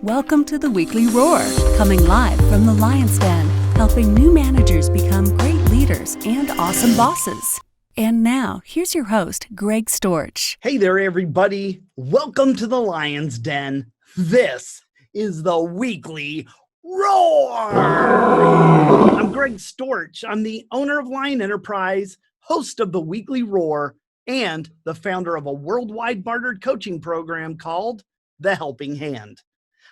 Welcome to the Weekly Roar, coming live from the Lion's Den, helping new managers become great leaders and awesome bosses. And now, here's your host, Greg Storch. Hey there, everybody. Welcome to the Lion's Den. This is the Weekly Roar. I'm Greg Storch. I'm the owner of Lion Enterprise, host of the Weekly Roar, and the founder of a worldwide bartered coaching program called The Helping Hand.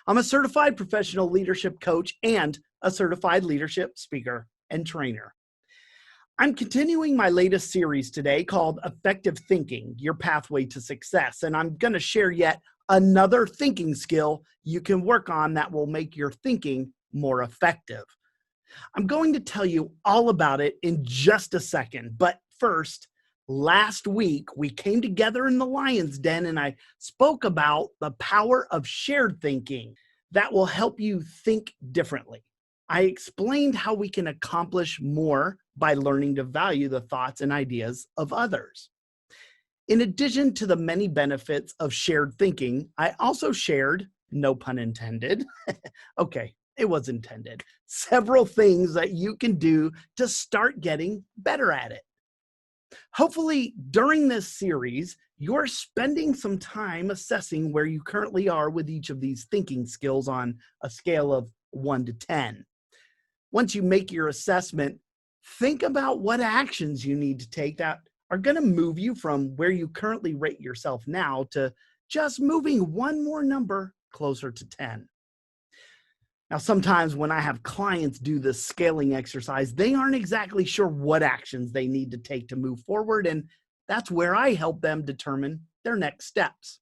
I'm a certified professional leadership coach and a certified leadership speaker and trainer. I'm continuing my latest series today called Effective Thinking, Your Pathway to Success. And I'm going to share yet another thinking skill you can work on that will make your thinking more effective. I'm going to tell you all about it in just a second. But first, last week, we came together in the Lion's Den and I spoke about the power of shared thinking that will help you think differently. I explained how we can accomplish more by learning to value the thoughts and ideas of others. In addition to the many benefits of shared thinking, I also shared, no pun intended, okay, it was intended, several things that you can do to start getting better at it. Hopefully, during this series, you're spending some time assessing where you currently are with each of these thinking skills on a scale of 1 to 10. Once you make your assessment, think about what actions you need to take that are going to move you from where you currently rate yourself now to just moving one more number closer to 10. Now, sometimes when I have clients do this scaling exercise, they aren't exactly sure what actions they need to take to move forward, and that's where I help them determine their next steps.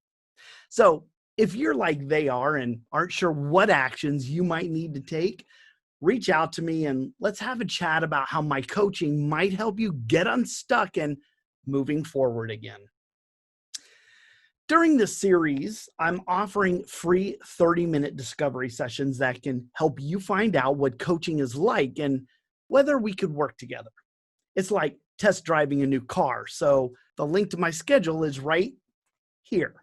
So if you're like they are and aren't sure what actions you might need to take, reach out to me and let's have a chat about how my coaching might help you get unstuck and moving forward again. During this series, I'm offering free 30-minute discovery sessions that can help you find out what coaching is like and whether we could work together. It's like test driving a new car, so the link to my schedule is right here.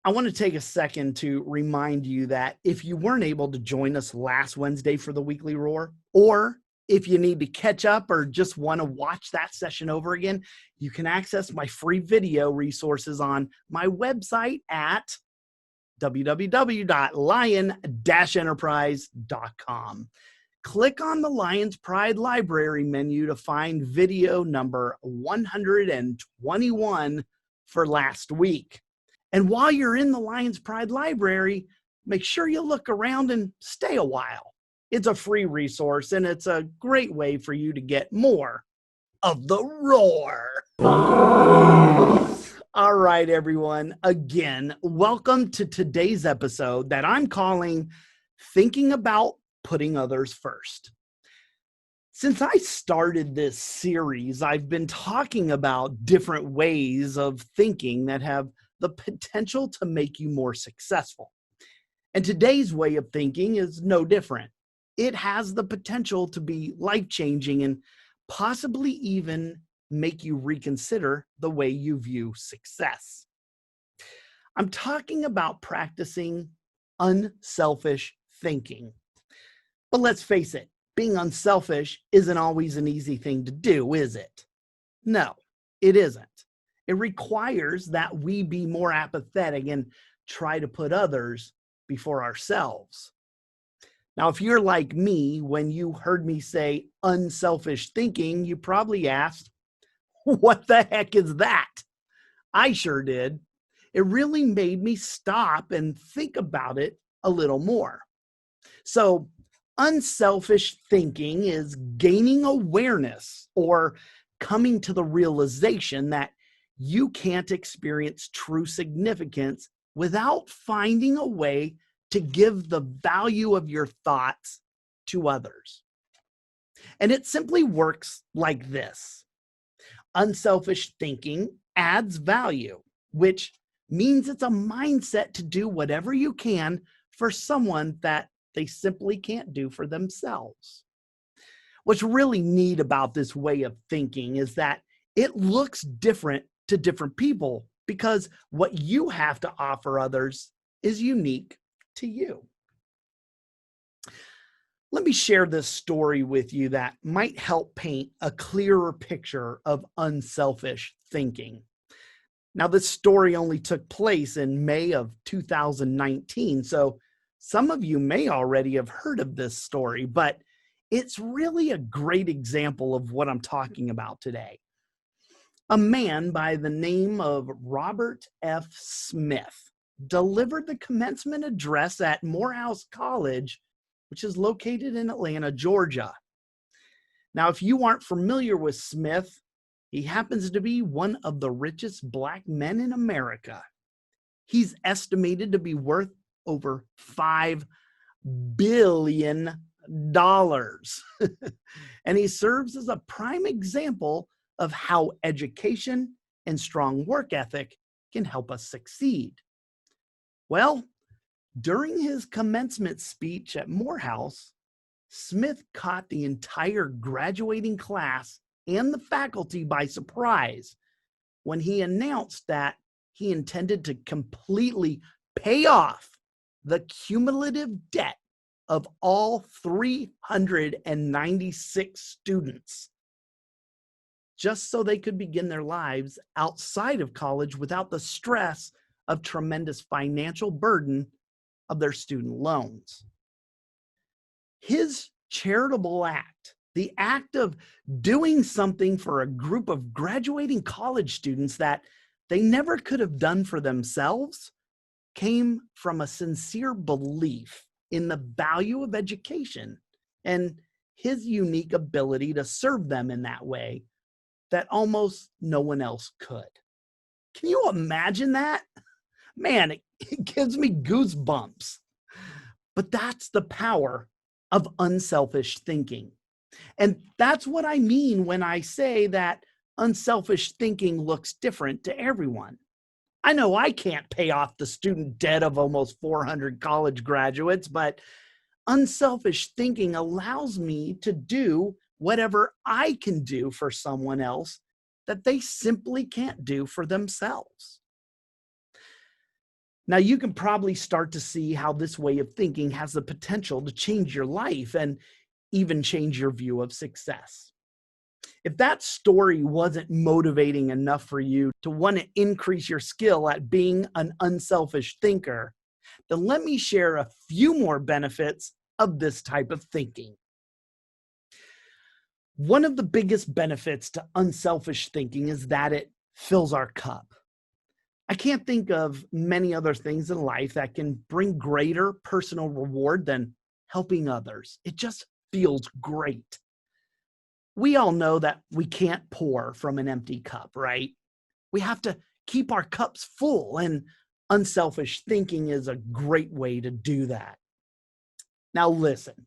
I want to take a second to remind you that if you weren't able to join us last Wednesday for the Weekly Roar, or if you need to catch up or just want to watch that session over again, you can access my free video resources on my website at www.lion-enterprise.com. Click on the Lion's Pride Library menu to find video number 121 for last week. And while you're in the Lion's Pride Library, make sure you look around and stay a while. It's a free resource, and it's a great way for you to get more of the roar. All right, everyone. Again, welcome to today's episode that I'm calling Thinking About Putting Others First. Since I started this series, I've been talking about different ways of thinking that have the potential to make you more successful. And today's way of thinking is no different. It has the potential to be life-changing and possibly even make you reconsider the way you view success. I'm talking about practicing unselfish thinking. But let's face it, being unselfish isn't always an easy thing to do, is it? No, it isn't. It requires that we be more apathetic and try to put others before ourselves. Now, if you're like me, when you heard me say unselfish thinking, you probably asked, what the heck is that? I sure did. It really made me stop and think about it a little more. So, unselfish thinking is gaining awareness or coming to the realization that you can't experience true significance without finding a way to give the value of your thoughts to others. And it simply works like this. Unselfish thinking adds value, which means it's a mindset to do whatever you can for someone that they simply can't do for themselves. What's really neat about this way of thinking is that it looks different to different people because what you have to offer others is unique to you. Let me share this story with you that might help paint a clearer picture of unselfish thinking. Now, this story only took place in May of 2019, so some of you may already have heard of this story, but it's really a great example of what I'm talking about today. A man by the name of Robert F. Smith delivered the commencement address at Morehouse College, which is located in Atlanta, Georgia. Now, if you aren't familiar with Smith, he happens to be one of the richest Black men in America. He's estimated to be worth over $5 billion. And he serves as a prime example of how education and strong work ethic can help us succeed. Well, during his commencement speech at Morehouse, Smith caught the entire graduating class and the faculty by surprise when he announced that he intended to completely pay off the cumulative debt of all 396 students, just so they could begin their lives outside of college without the stress of tremendous financial burden of their student loans. His charitable act, the act of doing something for a group of graduating college students that they never could have done for themselves, came from a sincere belief in the value of education and his unique ability to serve them in that way that almost no one else could. Can you imagine that? Man, it gives me goosebumps. But that's the power of unselfish thinking. And that's what I mean when I say that unselfish thinking looks different to everyone. I know I can't pay off the student debt of almost 400 college graduates, but unselfish thinking allows me to do whatever I can do for someone else that they simply can't do for themselves. Now, you can probably start to see how this way of thinking has the potential to change your life and even change your view of success. If that story wasn't motivating enough for you to want to increase your skill at being an unselfish thinker, then let me share a few more benefits of this type of thinking. One of the biggest benefits to unselfish thinking is that it fills our cup. I can't think of many other things in life that can bring greater personal reward than helping others. It just feels great. We all know that we can't pour from an empty cup, right? We have to keep our cups full, and unselfish thinking is a great way to do that. Now, listen,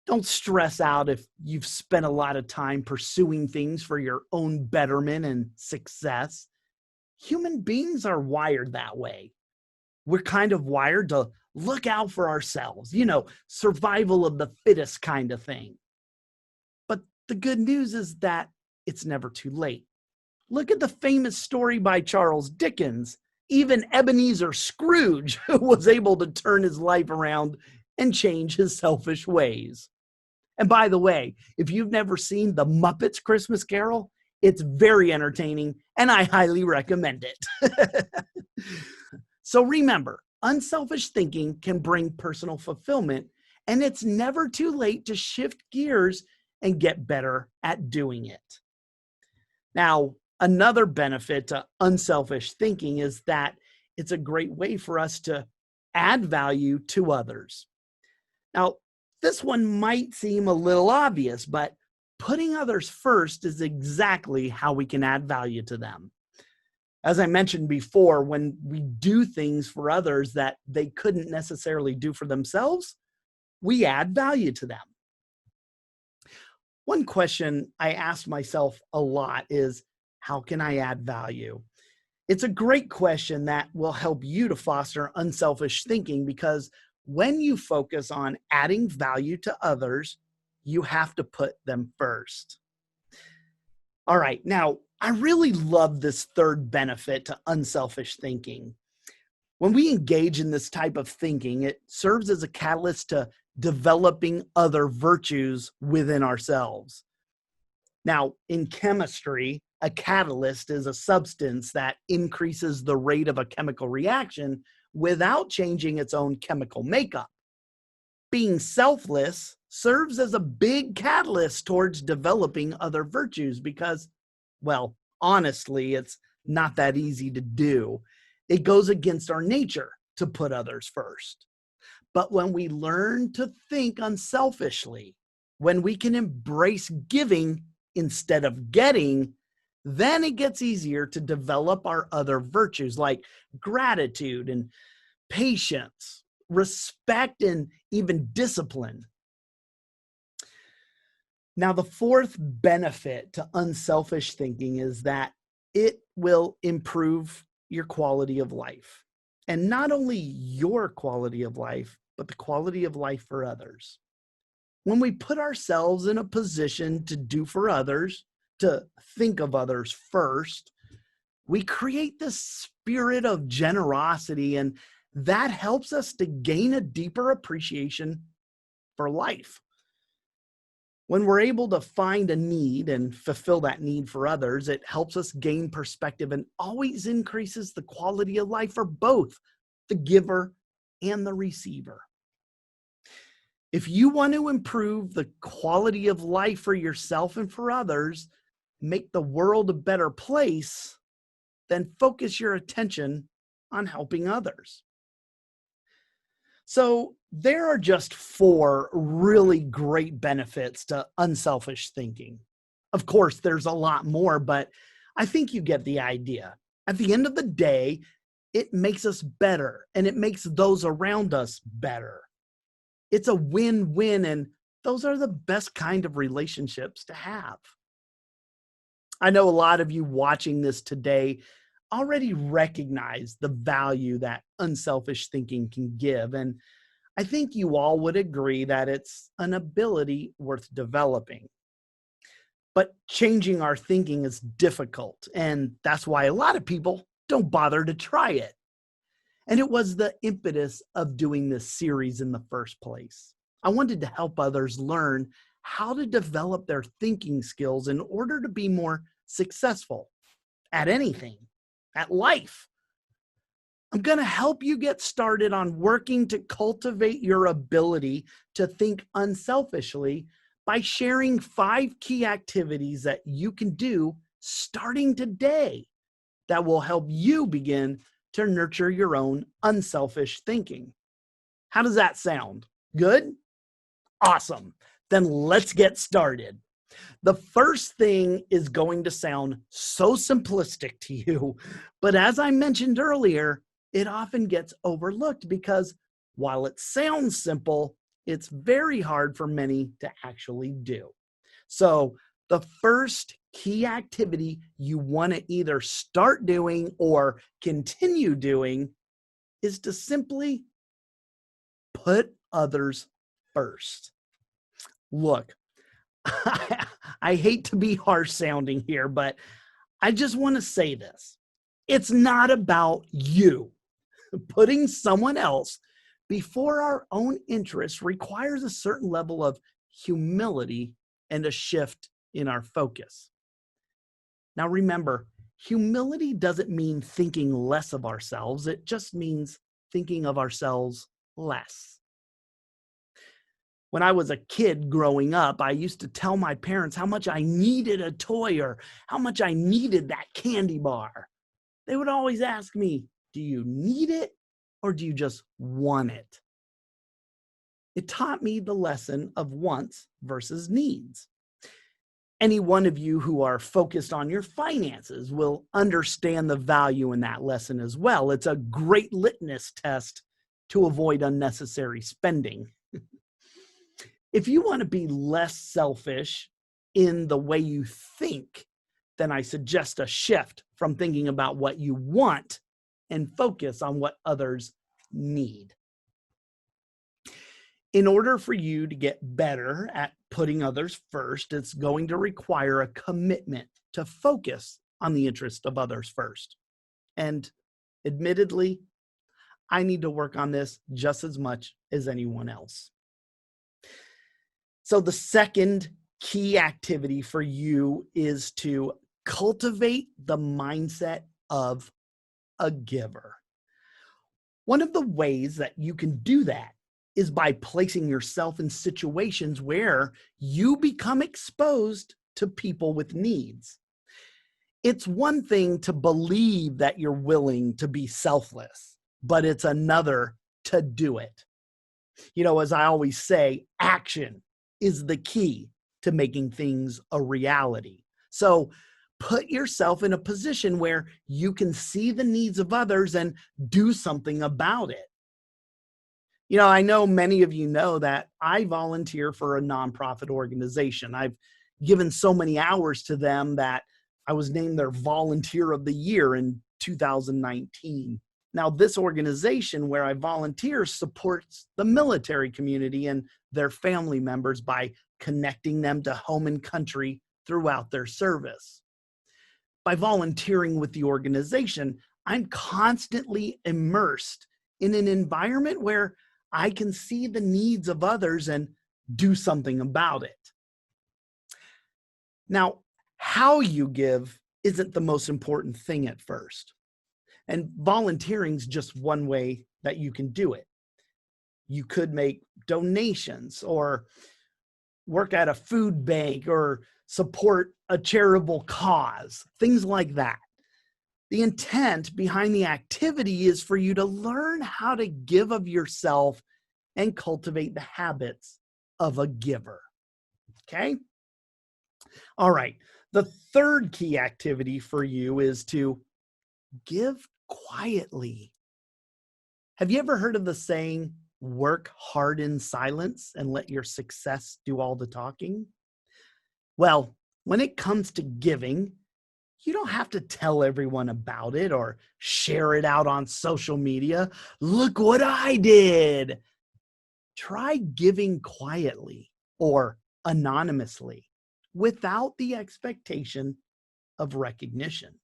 don't stress out if you've spent a lot of time pursuing things for your own betterment and success. Human beings are wired that way. We're kind of wired to look out for ourselves, survival of the fittest kind of thing. But the good news is that it's never too late. Look at the famous story by Charles Dickens. Even Ebenezer Scrooge was able to turn his life around and change his selfish ways. And by the way, if you've never seen The Muppets Christmas Carol, it's very entertaining, and I highly recommend it. So remember, unselfish thinking can bring personal fulfillment, and it's never too late to shift gears and get better at doing it. Now, another benefit to unselfish thinking is that it's a great way for us to add value to others. Now, this one might seem a little obvious, but putting others first is exactly how we can add value to them. As I mentioned before, when we do things for others that they couldn't necessarily do for themselves, we add value to them. One question I ask myself a lot is, how can I add value? It's a great question that will help you to foster unselfish thinking, because when you focus on adding value to others, you have to put them first. All right, now I really love this third benefit to unselfish thinking. When we engage in this type of thinking, it serves as a catalyst to developing other virtues within ourselves. Now, in chemistry, a catalyst is a substance that increases the rate of a chemical reaction without changing its own chemical makeup. Being selfless serves as a big catalyst towards developing other virtues because, well, honestly, it's not that easy to do. It goes against our nature to put others first. But when we learn to think unselfishly, when we can embrace giving instead of getting, then it gets easier to develop our other virtues like gratitude and patience, respect, and even discipline. Now, the fourth benefit to unselfish thinking is that it will improve your quality of life. And not only your quality of life, but the quality of life for others. When we put ourselves in a position to do for others, to think of others first, we create this spirit of generosity, and that helps us to gain a deeper appreciation for life. When we're able to find a need and fulfill that need for others, it helps us gain perspective and always increases the quality of life for both the giver and the receiver. If you want to improve the quality of life for yourself and for others, make the world a better place, then focus your attention on helping others. So there are just 4 really great benefits to unselfish thinking. Of course, there's a lot more, but I think you get the idea. At the end of the day, it makes us better and it makes those around us better. It's a win-win, and those are the best kind of relationships to have. I know a lot of you watching this today already recognize the value that unselfish thinking can give. And I think you all would agree that it's an ability worth developing. But changing our thinking is difficult, and that's why a lot of people don't bother to try it. And it was the impetus of doing this series in the first place. I wanted to help others learn how to develop their thinking skills in order to be more successful at anything, at life. I'm going to help you get started on working to cultivate your ability to think unselfishly by sharing 5 key activities that you can do starting today that will help you begin to nurture your own unselfish thinking. How does that sound? Good? Awesome. Then let's get started. The first thing is going to sound so simplistic to you, but as I mentioned earlier, it often gets overlooked because while it sounds simple, it's very hard for many to actually do. So the first key activity you want to either start doing or continue doing is to simply put others first. Look, I hate to be harsh sounding here, but I just want to say this. It's not about you. Putting someone else before our own interests requires a certain level of humility and a shift in our focus. Now remember, humility doesn't mean thinking less of ourselves. It just means thinking of ourselves less. When I was a kid growing up, I used to tell my parents how much I needed a toy or how much I needed that candy bar. They would always ask me, do you need it or do you just want it? It taught me the lesson of wants versus needs. Any one of you who are focused on your finances will understand the value in that lesson as well. It's a great litmus test to avoid unnecessary spending. If you want to be less selfish in the way you think, then I suggest a shift from thinking about what you want and focus on what others need. In order for you to get better at putting others first, it's going to require a commitment to focus on the interest of others first. And admittedly, I need to work on this just as much as anyone else. So the second key activity for you is to cultivate the mindset of a giver. One of the ways that you can do that is by placing yourself in situations where you become exposed to people with needs. It's one thing to believe that you're willing to be selfless, but it's another to do it. As I always say, action is the key to making things a reality. So put yourself in a position where you can see the needs of others and do something about it. I know many of you know that I volunteer for a nonprofit organization. I've given so many hours to them that I was named their Volunteer of the Year in 2019. Now, this organization where I volunteer supports the military community and their family members by connecting them to home and country throughout their service. By volunteering with the organization, I'm constantly immersed in an environment where I can see the needs of others and do something about it. Now, how you give isn't the most important thing at first. And volunteering is just one way that you can do it. You could make donations or work at a food bank or support a charitable cause, things like that. The intent behind the activity is for you to learn how to give of yourself and cultivate the habits of a giver. Okay? All right. The third key activity for you is to give quietly. Have you ever heard of the saying, work hard in silence and let your success do all the talking? Well, when it comes to giving, you don't have to tell everyone about it or share it out on social media. Look what I did. Try giving quietly or anonymously without the expectation of recognition.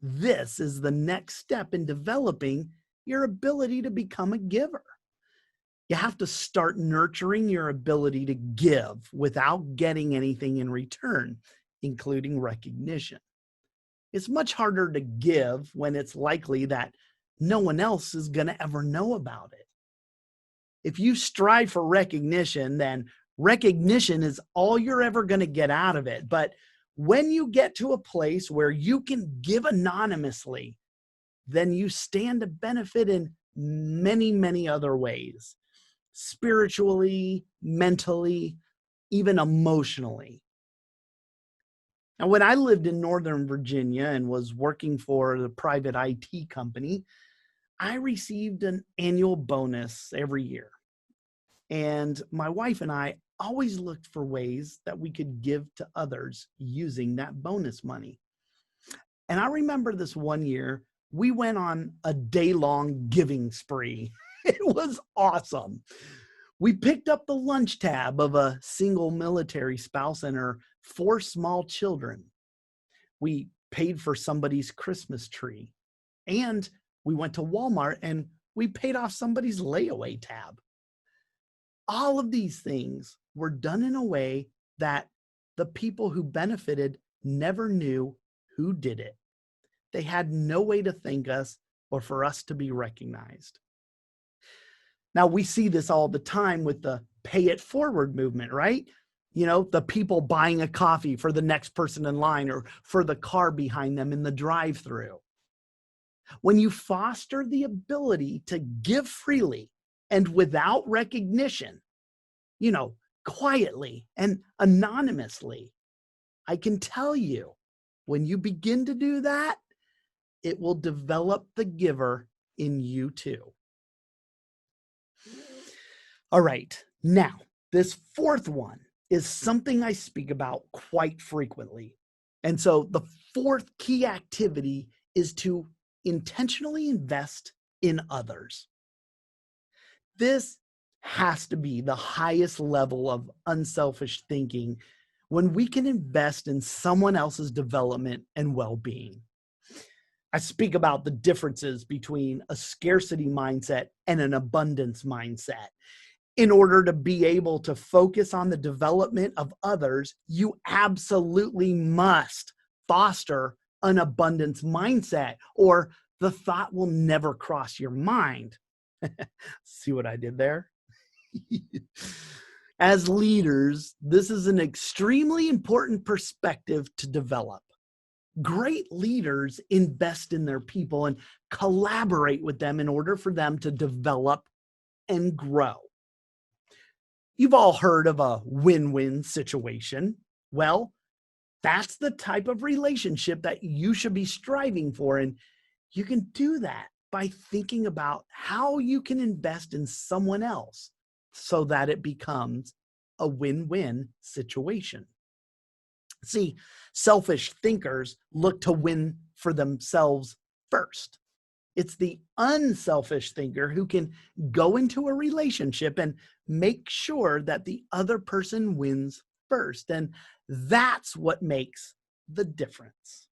This is the next step in developing your ability to become a giver. You have to start nurturing your ability to give without getting anything in return, including recognition. It's much harder to give when it's likely that no one else is going to ever know about it. If you strive for recognition, then recognition is all you're ever going to get out of it. But when you get to a place where you can give anonymously, then you stand to benefit in many, many other ways, spiritually, mentally, even emotionally. Now, when I lived in Northern Virginia and was working for the private IT company, I received an annual bonus every year. And my wife and I always looked for ways that we could give to others using that bonus money. And I remember this one year, we went on a day-long giving spree. It was awesome. We picked up the lunch tab of a single military spouse and her 4 small children. We paid for somebody's Christmas tree. And we went to Walmart and we paid off somebody's layaway tab. All of these things were done in a way that the people who benefited never knew who did it. They had no way to thank us or for us to be recognized. Now, we see this all the time with the pay it forward movement, right? The people buying a coffee for the next person in line or for the car behind them in the drive-thru. When you foster the ability to give freely and without recognition, quietly and anonymously, I can tell you, when you begin to do that, it will develop the giver in you too. All right, now, this fourth one is something I speak about quite frequently. And so the fourth key activity is to intentionally invest in others. This has to be the highest level of unselfish thinking when we can invest in someone else's development and well-being. I speak about the differences between a scarcity mindset and an abundance mindset. In order to be able to focus on the development of others, you absolutely must foster an abundance mindset, or the thought will never cross your mind. See what I did there? As leaders, this is an extremely important perspective to develop. Great leaders invest in their people and collaborate with them in order for them to develop and grow. You've all heard of a win-win situation. Well, that's the type of relationship that you should be striving for. And you can do that by thinking about how you can invest in someone else so that it becomes a win-win situation. See, selfish thinkers look to win for themselves first. It's the unselfish thinker who can go into a relationship and make sure that the other person wins first. And that's what makes the difference.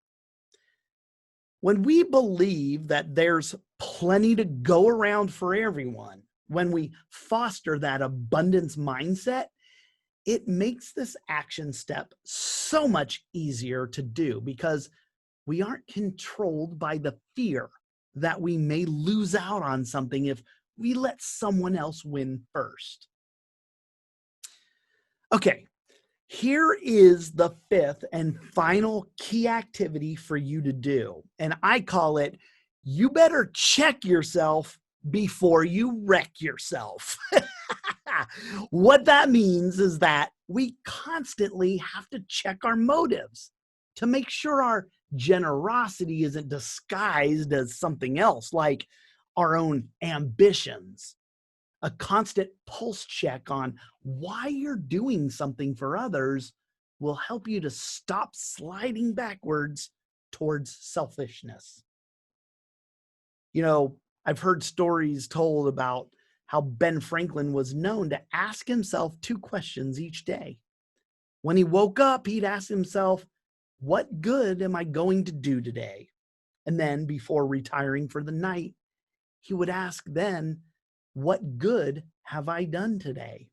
When we believe that there's plenty to go around for everyone, when we foster that abundance mindset, it makes this action step so much easier to do because we aren't controlled by the fear that we may lose out on something if we let someone else win first. Okay, here is the fifth and final key activity for you to do. And I call it, you better check yourself before you wreck yourself. What that means is that we constantly have to check our motives to make sure our generosity isn't disguised as something else, like our own ambitions. A constant pulse check on why you're doing something for others will help you to stop sliding backwards towards selfishness. You know, I've heard stories told about how Ben Franklin was known to ask himself 2 questions each day. When he woke up, he'd ask himself, what good am I going to do today? And then before retiring for the night, he would ask then, what good have I done today?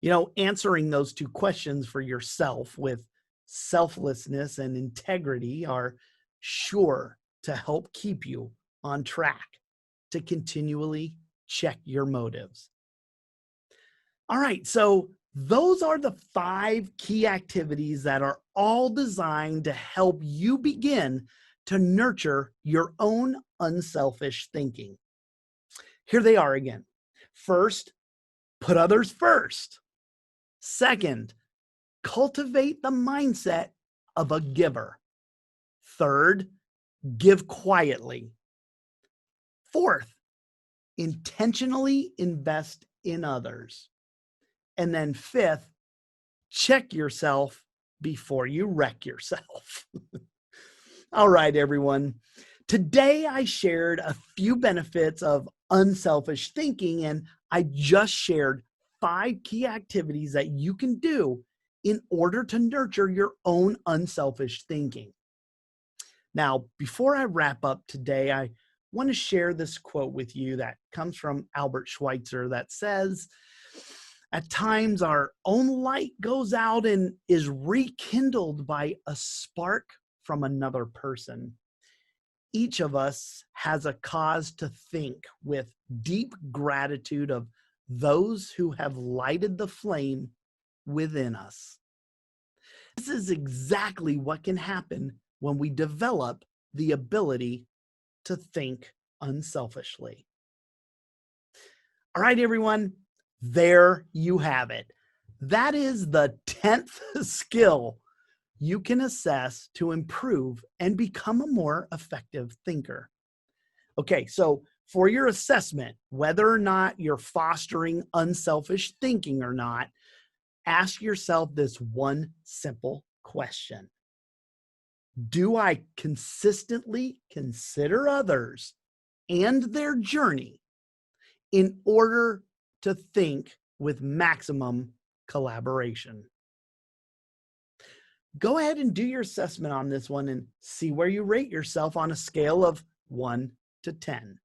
You know, answering those 2 questions for yourself with selflessness and integrity are sure to help keep you on track to continually check your motives. All right, so those are the 5 key activities that are all designed to help you begin to nurture your own unselfish thinking. Here they are again. First, put others first. Second, cultivate the mindset of a giver. Third, give quietly. Fourth, intentionally invest in others. And then fifth, check yourself before you wreck yourself. All right, everyone. Today I shared a few benefits of unselfish thinking, and I just shared 5 key activities that you can do in order to nurture your own unselfish thinking. Now, before I wrap up today, I want to share this quote with you that comes from Albert Schweitzer that says, at times our own light goes out and is rekindled by a spark from another person. Each of us has a cause to think with deep gratitude of those who have lighted the flame within us. This is exactly what can happen when we develop the ability to think unselfishly. All right, everyone, there you have it. That is the 10th skill you can assess to improve and become a more effective thinker. Okay, so for your assessment, whether or not you're fostering unselfish thinking or not, ask yourself this one simple question. Do I consistently consider others and their journey in order to think with maximum collaboration? Go ahead and do your assessment on this one and see where you rate yourself on a scale of 1 to 10.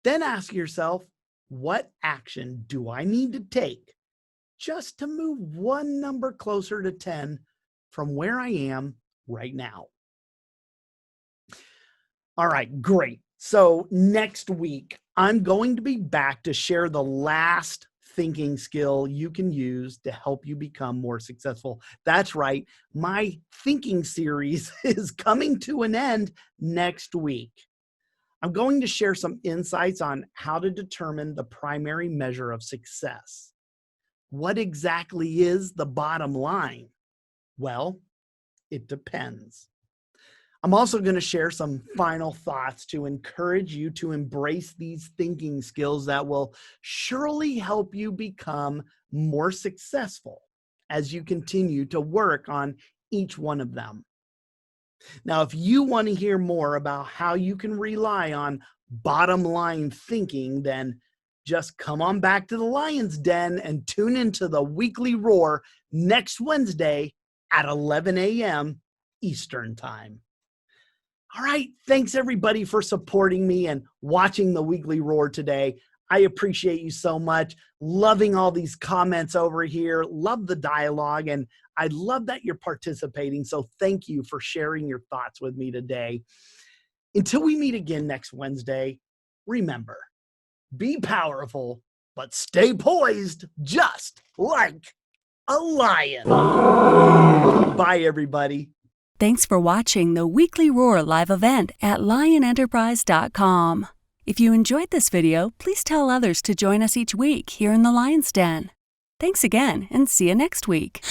Then ask yourself, what action do I need to take just to move one number closer to 10 from where I am right now? All right, great. So next week, I'm going to be back to share the last thinking skill you can use to help you become more successful. That's right. My thinking series is coming to an end next week. I'm going to share some insights on how to determine the primary measure of success. What exactly is the bottom line? Well, it depends. I'm also going to share some final thoughts to encourage you to embrace these thinking skills that will surely help you become more successful as you continue to work on each one of them. Now, if you want to hear more about how you can rely on bottom line thinking, then just come on back to the Lion's Den and tune into the Weekly Roar next Wednesday at 11 a.m. Eastern Time. All right. Thanks everybody for supporting me and watching the Weekly Roar today. I appreciate you so much. Loving all these comments over here. Love the dialogue, and I love that you're participating. So thank you for sharing your thoughts with me today. Until we meet again next Wednesday, remember, be powerful, but stay poised just like a lion. Bye, everybody. Thanks for watching the Weekly Roar live event at lionenterprise.com. If you enjoyed this video, please tell others to join us each week here in the Lion's Den. Thanks again, and see you next week.